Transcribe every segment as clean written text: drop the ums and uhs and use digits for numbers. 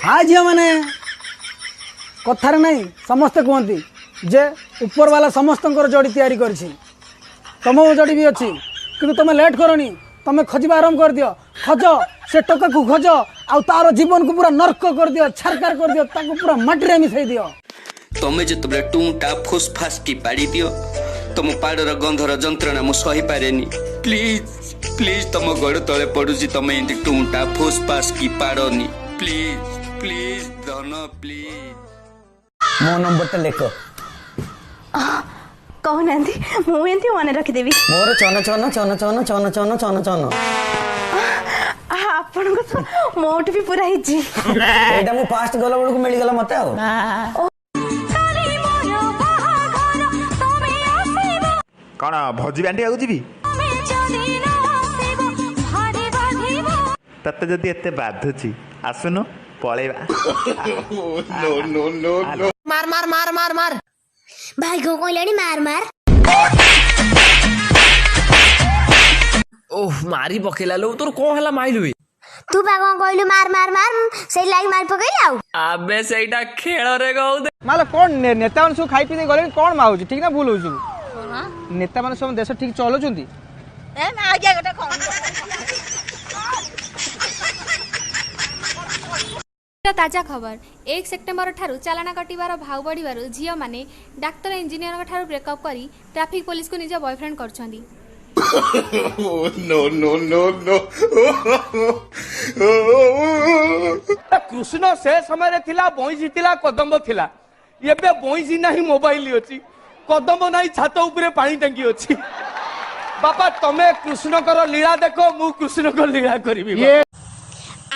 हाँ झील मैंने कथार नहीं समस्ते कहते जे ऊपर वाला समस्त जड़ी तैयारी करछि तुम जड़ी भी अच्छी कि तुम लेट करनी तुम खोजा आरंभ कर दियो खोज से टका को खोज आउ तार जीवन को पूरा नर्क कर दियो छारकार कर दियो ताको पूरा मटरे मिसई दियो तमें जो तबले टूटा फुस फास की पाड़ी दियो तुम पाड़र गंधर जंत्रणा मु सही पारेनी प्लीज प्लीज तुम गोड़ तले पड़ुची तुम एंती टूटा फुस फास की पाड़नी प्लीज प्लीज धन प्लीज मो नंबर टा लेख कहूना मुझे मन रखिदेवी मोर चन चन चन चन चन चन चन चन आपण को तो मोट भी पूरा हिजी एटा मु फास्ट गला बेल को मिल गला मते आ कौन भोजी बांटी आगु जीवी तत्ते जदि एते बाधुची आसुनु पळेबा मार मार मार मार मार भाई को कहलानी मार मार ओह मारी पकेला लो तोर कोन हला माइलुई तू बा कोन कहलु मार मार मार से लाग मार पकई आउ आबे सेटा खेल रे गौ दे माला कोन नेता मन सब खाई पी दे गले कोन माउची ठीक ना भूल होछु नेता मन सब देश ठीक चलुचंती ए ना आज्ञा गोटे कोन ताजा खबर 1 सेप्टेम्बर ठारू चालाना कटिबार भाव बढ़िबार झियो माने डाक्टर इंजीनियर ठारू ब्रेकअप करी ट्रैफिक पुलिस को निज बॉयफ्रेंड करछंदी नो नो नो नो कृष्ण से समय रे थिला बइसी थिला कदम्ब थिला एबे बइसी नाही मोबाइल अछि कदम्ब नाही छात ऊपर पानी टंकी अछि बापा तमे कृष्ण कर लीला देखो मु कृष्ण कर लीला करबी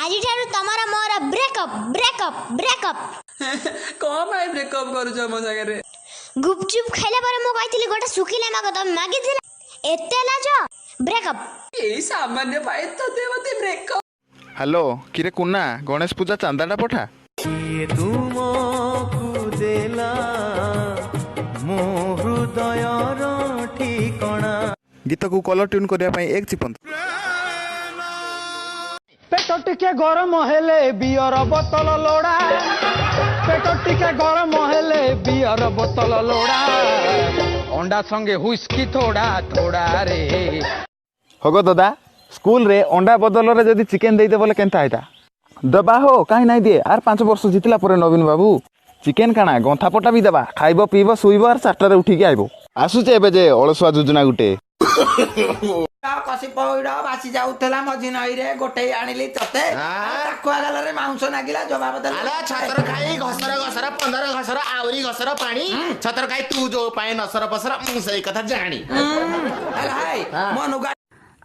आज ठारू तमरा मोर ब्रेकअप ब्रेकअप ब्रेकअप कोन भाई ब्रेकअप करू छ मजा करे गुपचुप खाइला पर मु कहितली गोटे सुखिला माग त मागी दिला एते लाज ब्रेकअप ए सामान्य पाए तो देवती ब्रेकअप हेलो किरे कुन्ना गणेश पूजा चांदाटा पठा ये तुम को देला मो हृदय रो ठिकाना गीत को कलर ट्यून करिया पई एक चिपन पेट टिके गरम हेले बियर बोतल लोड़ा पेट टिके गरम हेले बियर बोतल लोड़ा अंडा संगे हुस्की थोड़ा थोड़ा रे होगो दादा स्कूल रे अंडा बदल रे जदी चिकन देई दे बोले केनता आइता दबा हो काई नाही दिए आर 5 वर्ष जितला परे नवीन बाबू चिकन काना गंथा पटा भी दबा खाइबो पीबो सुइबो आर 4टा रे उठी के आइबो आसुचे एबे जे अलसुआ योजना गुटे कसी पौड़ बासी जाऊला मझी नई रे गोटे आनिली तते ताकुआ गलरे मांस नागिला जवाब देला छतर खाई घसर घसर 15 घसर आवरी घसर पानी छतर खाई तू जो पाए नसर पसर मु सही कथा जानी हाय मनु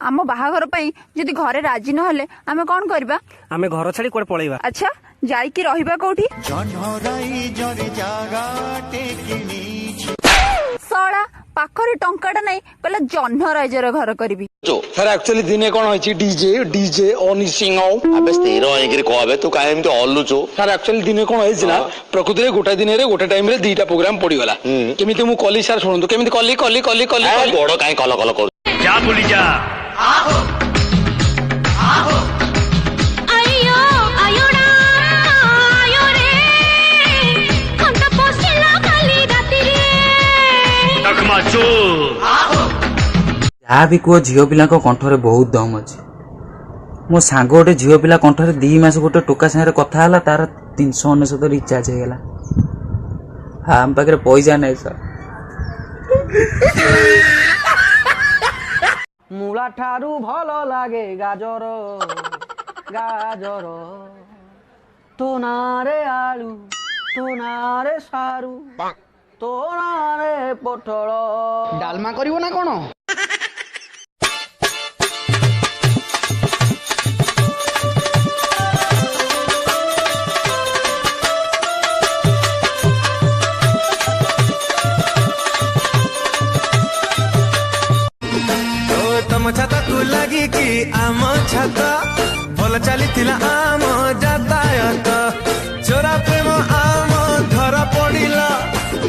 आम बाहाघर पई जदि घरे राजी न हले आमे कोन करबा आमे घर छाड़ी कोड पळेबा अच्छा जाई की रहिबा कोठी जनराई जरे जागा टेकिनी सळा पाखरे टंकाटा नाही कहला जन्ह राइजर घर करबी सर एक्चुअली दिने कोन होई छी डीजे डीजे ओनी सिंग अबे स्थिर होइकरी कहबे तू काहे एमते हल्लुचो सर एक्चुअली दिने कोन होई ना प्रकृति रे गोटा दिन रे गोटा टाइम रे दीटा प्रोग्राम पड़ी गला केमिति मु कली सर सुनंतु केमिति कली कली कली कली बड़ो काहे कल कल कर जा बोली जा आहो आहो आयो आयोडा आयो रे हम तो पोस्टला खाली राती रे तकमा चो आहो या भी को झियो पिला को कंठरे बहुत दम अछि मो सांग गोटे झियो पिला कंठरे 2 मास गोटे टोका संगे कथा हला तार 399 रिचार्ज हे गेला हम पाखरे पैसा नै सर मूला ठारू भल लागे गाजर गाजर तो नारे आलू तो नारे सारू तो नारे पोटल डालमा करिवो ना कोन तम छाता को लगी कि आम छाता भल चली आम जातायत चोरा प्रेम आम धर पड़िला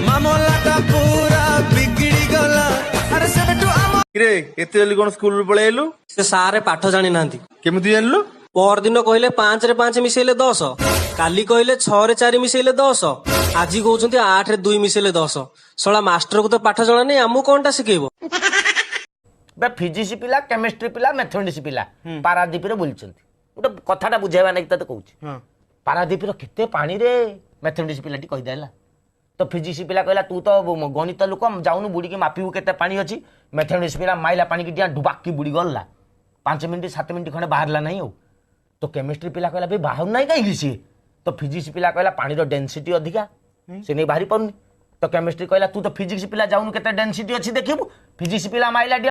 मामलाटा पूरा बिगड़ी गला अरे से बेटू आम रे एते जल्दी कोन स्कूल रे पळेलु से सारे पाठ जानि नांती केमिति जानलु परदिन कहले 5 रे 5 मिसेले 10 काली कहले 6 रे 4 मिसेले 10 आज कहउछंती 8 रे 2 मिसेले 10 सला मास्टर को तो पाठ जणा नै हमु कोनटा सिखेइबो बे फिजिक्स पिला केमिस्ट्री पिला मैथमेटिक्स पिला पारादीप रे बोलचंती गोटे कथाटा बुझाइबा नै तते कहूची पारादीप रे केते पानी रे मैथमेटिक्स पिलाटी कहि देला तो फिजिक्स पिला कहला तू तो गणित लोक जाउनु बुड़ी के मापिबू केते पानी अछि मैथमेटिक्स पिला माइला पानी की डिया डुबाक की बुड़ी गला 5 मिनिट 7 मिनिट खंडे बाहरला नहीं हो तो केमिस्ट्री पिला कहला बे बाहर नहीं कहीं सी तो फिजिक्स पिला कहला पानी रो डेंसिटी अधिका से नहीं बाहरी पड़नी तो केमिस्ट्री कहला तू तो फिजिक्स पिला जाउनु केते डेंसिटी अछि देखिबू फिजिक्स पिला माइला